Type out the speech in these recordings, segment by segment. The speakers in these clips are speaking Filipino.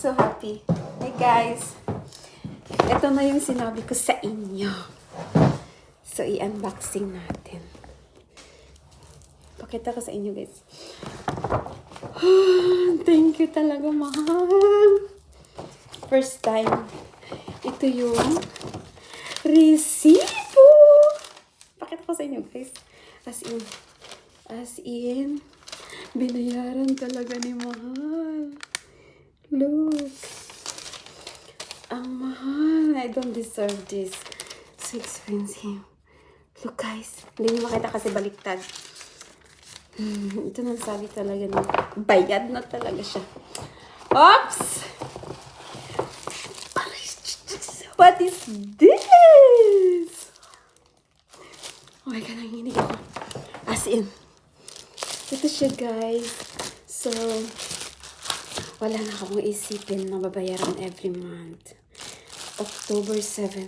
so happy. Hey guys, ito na yung sinabi ko sa inyo. So, i-unboxing natin. Pakita ko sa inyo guys. Thank you talaga, mahal. First time. Ito yung resibo. Pakita ko sa inyo guys. As in, binayaran talaga ni mahal. Look. Ang mahal. I don't deserve this. So expensive. Look guys. Hindi niyo makita kasi baliktad. Ito nang sabi talaga na bayad na talaga siya. Oops! What is this? Oh my God, nanginig ako. As in. Ito siya guys. So, wala na akong isipin na babayaran every month. October 17.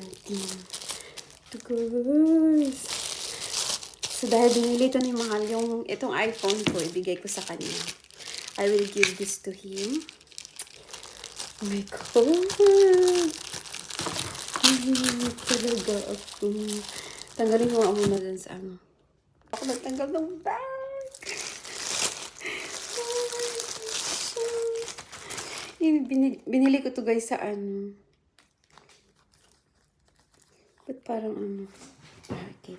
Ito guys. So, dahil binili ito ni mahal itong iPhone ko, ibigay ko sa kanya. I will give this to him. Oh my God. Talaga ako. Tanggalin ko nga muna dun sa ano. Ako nagtanggal ng bag. Binili ko to guys sa ano. Ba't parang ano? Okay.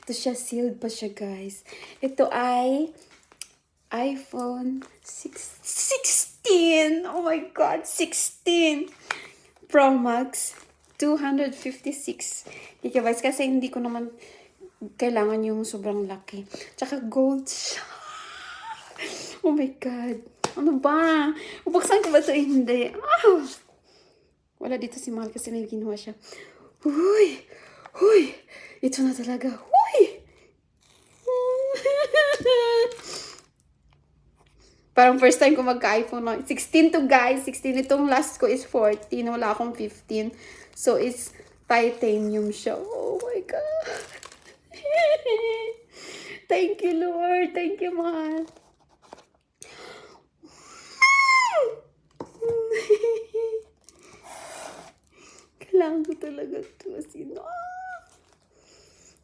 Ito siya, sealed pa siya guys. Ito ay iPhone 16. Oh my God, 16 Pro Max 256 gigabytes kasi hindi ko naman kailangan yung sobrang laki. Tsaka gold siya. Oh my God. Ano ba? Bubuksan ko ba ito? Hindi. Ah! Wala dito si mahal kasi may ginawa siya. Huy! Huy! Ito na talaga. Huy! Parang first time ko magka-iPhone na. 16 to guys. 16. Itong last ko is 14. Wala akong 15. So, it's titanium siya. Oh my God. Thank you, Lord. Thank you, mahal. Kailangan ko talaga ito. Sino?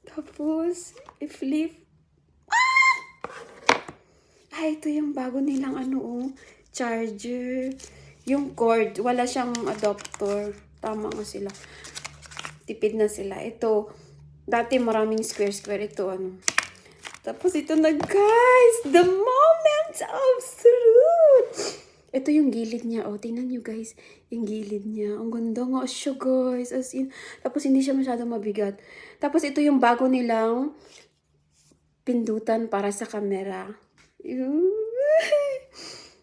Tapos, i-flip. Ito yung bago nilang charger. Yung cord, wala siyang adapter. Tama nga sila. Tipid na sila. Ito, dati maraming square. Ito, Tapos ito na, guys! The moment of truth! Ito yung gilid niya. Oh, tingnan nyo, guys. Yung gilid niya. Ang ganda nga siya, guys. As in, tapos hindi siya masyadong mabigat. Tapos ito yung bago nilang pindutan para sa camera.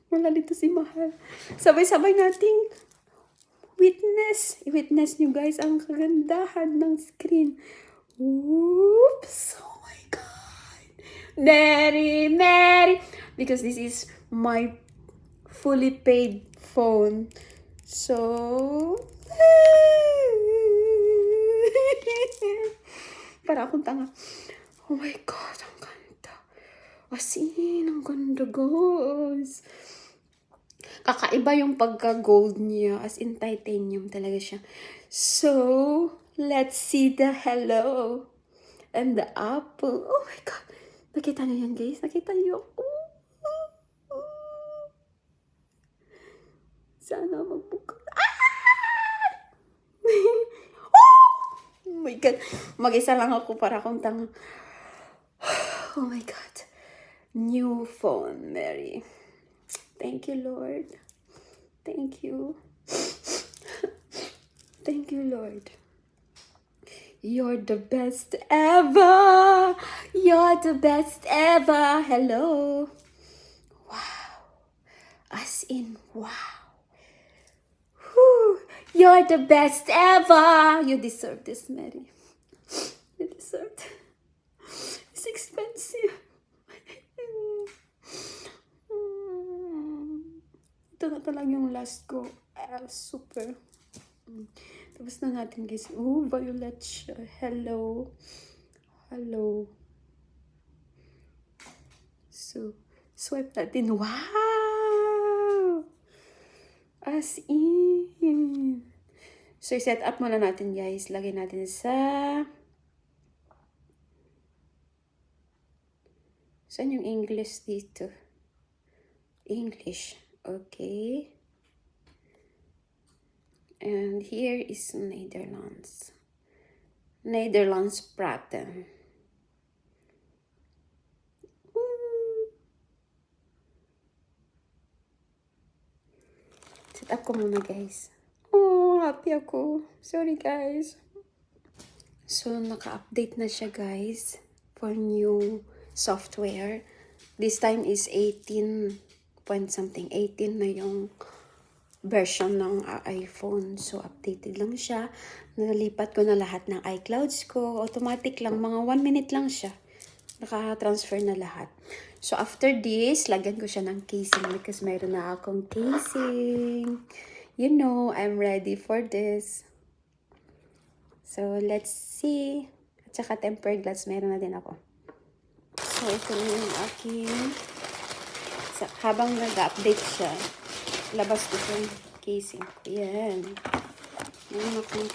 Wala dito si mahal. Sabay-sabay nating witness nyo guys ang kagandahan ng screen. Oops! Oh my God! Mary! Because this is my fully paid phone. So, para akong tanga. Oh my God, ang ganda. As in, ang ganda guys. Kakaiba yung pagka-gold niya. As in, titanium talaga siya. So, let's see the hello. And the apple. Oh my God. Nakita niyo yan, guys? Nakita niyo? Sana magbuka. Oh my God. Mag-isa lang ako para akong tanga. Oh my God. New phone, Mary. Thank you, Lord. Thank you. Thank you, Lord. You're the best ever. You're the best ever. Hello. Wow. As in, wow. Whew. You're the best ever. You deserve this, Mary. You deserve it. It's expensive. Ito na talaga yung last ko. Super. Tapos na natin guys. Oh, violet siya. Hello. So, swipe natin. Wow! As in. So, i-set up muna natin, guys. Lagay natin sa... Saan yung English dito? English. Okay. And here is Netherlands. Netherlands Praten. Set up ko muna, guys. Oh, happy ako. Sorry, guys. So, naka-update na siya, guys. For new software. This time is 18 point something. 18 na yung version ng iPhone. So, updated lang siya. Nalipat ko na lahat ng iClouds ko. Automatic lang. Mga 1 minute lang siya. Naka-transfer na lahat. So, after this, lagyan ko siya ng casing because mayroon na akong casing. You know, I'm ready for this. So, let's see. At saka tempered glass, meron na din ako. So, ito na yung aking... habang nag-update siya, labas ko yung casing ko. Yan. Meron akong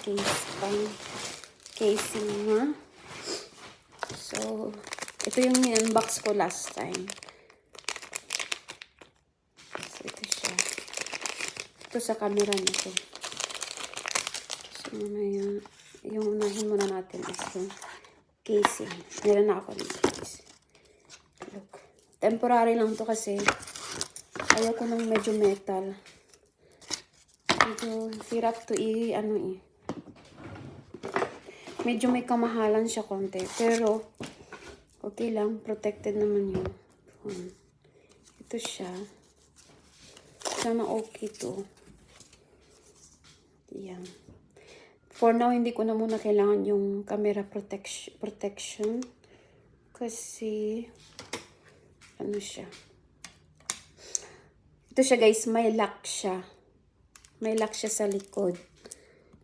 casing na. So, ito yung in-unbox ko last time. So, ito siya. Ito sa camera nito. So, mamaya, yung unahin muna natin is yung casing. Meron na ako nito, guys. Look. Temporary lang to kasi ayaw ko ng medyo metal. Medyo hirap to medyo may kamahalan siya konti. Pero, okay lang. Protected naman yung phone. Ito siya. Sana okay to. Yan. For now, hindi ko na muna kailangan yung camera protection. Kasi, ano siya. Ito siya, guys. May lock siya. May lock siya sa likod.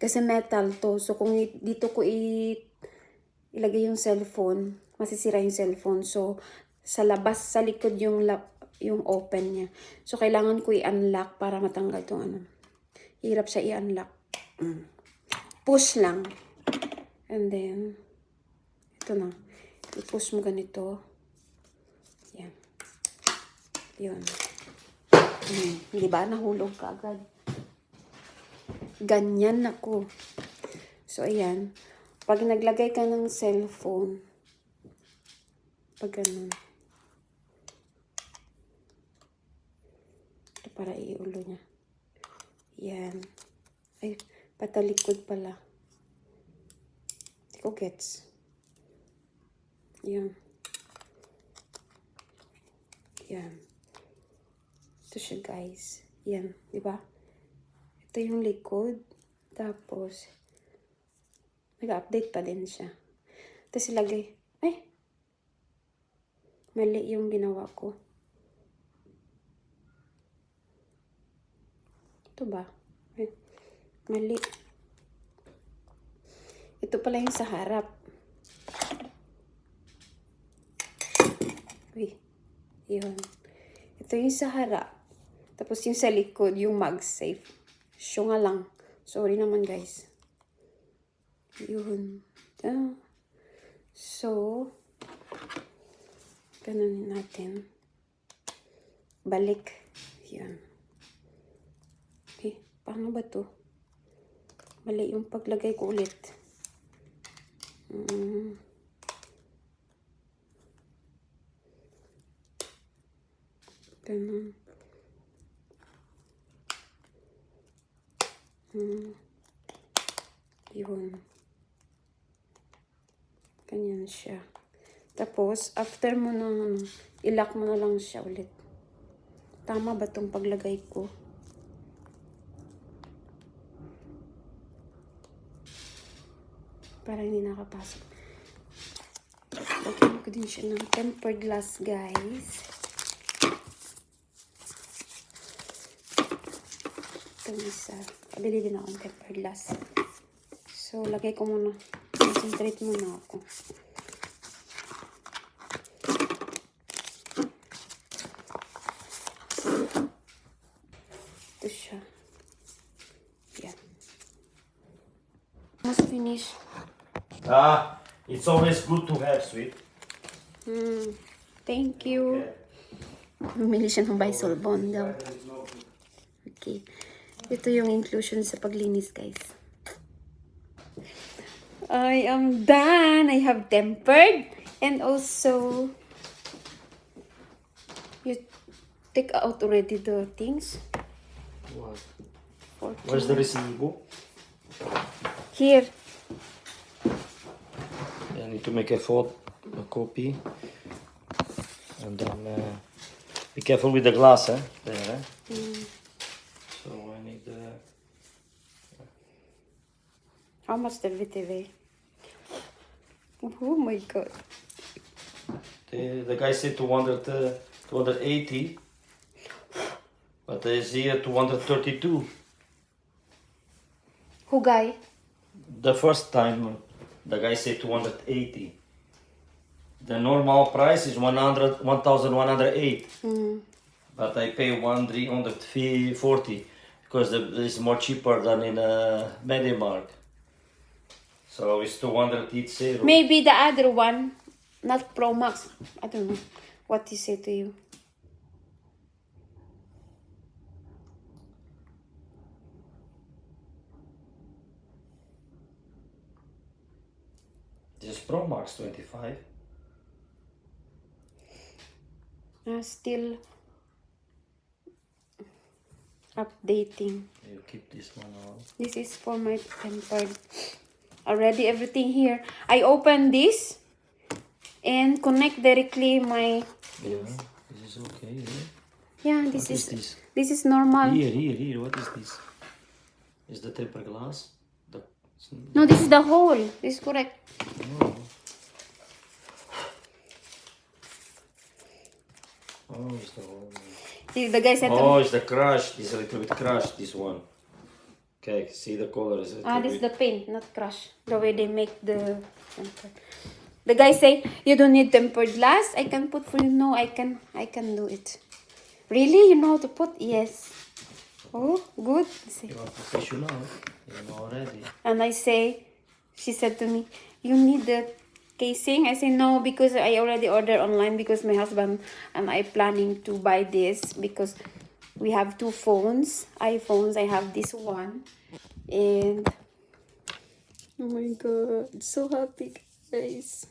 Kasi metal to. So, kung dito ko ilagay yung cellphone, masisira yung cellphone. So, sa labas, sa likod yung open niya. So, kailangan ko i-unlock para matanggal itong ano. Hirap siya i-unlock. Push lang. And then, ito na. I-push mo ganito. Yan. Yun. Di ba? Nahulog ka agad. Ganyan ako. So, ayan. Pag naglagay ka ng cellphone, pag ganun. Ito para iulo niya. Yan. Ay, patalikod pala. Hindi ko gets. Yan. Yan. Ito siya, guys. Yan. Diba? Ito yung likod. Tapos, nag-update pa din siya. Tapos ilagay. Ay! Mali yung ginawa ko. Ito ba? Ay, mali. Ito pala yung sa harap. Uy. Yun. Ito yung sa harap. Tapos yung sa likod, yung MagSafe. Siya nga lang. Sorry naman, guys. Yun. So, ganunin natin. Balik. Yan. Okay. Paano ba to? Mali yung paglagay ko ulit. Ganun. Yun. Ganyan siya. Tapos, after mo na, i-lock mo na lang siya ulit. Tama ba itong paglagay ko? Para hindi nakapasok. Lagyan ko din siya ng tempered glass, guys. Itong isa. Pabili din ako ng tempered glass. So, lagay ko muna. Concentrate muna ako. Ito siya. almost finished. It's always good to have, sweet. Thank you. Bumili siya ng Bisol Bond daw. Okay. Ito yung inclusion sa paglinis, guys. I am done. I have tempered. And also, you take out already the things. What? 14. Where's the recibo? Here. I need to make a photo, a copy. And then be careful with the glass, eh? There, eh? So I need How much the VTV? Oh my god. the guy said 280, but there's here 232. Who guy? The first time the guy said 280. The normal price is 1,108. But I pay 1,340 because it's more cheaper than in MediaMarkt. So it's 200 each zero. Maybe the other one, not Pro Max. I don't know what he said to you. This is Pro Max 25. Still updating. You keep this one on. This is for my tempered. Already everything here. I open this and connect directly my. Yeah, this is okay. Yeah, What is this? This is normal. Here. What is this? Is the tempered glass? No, this is the hole. This is correct. Oh, it's the whole. The guy said. Oh, it's the crush. It's a little bit crushed, this one. Okay, see the color is a This is the paint, not crush. The way they make the tempered. The guy say you don't need tempered glass. I can put for you. No, I can do it. Really, you know how to put? Yes. Oh, good. You are professional. You know already. And I say, she said to me, you need the casing. I say no, because I already ordered online because my husband and I planning to buy this because we have two phones, iPhones. I have this one, and oh my god, so happy, guys.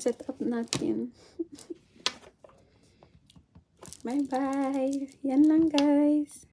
Set up natin. Bye-bye. Yan lang, guys.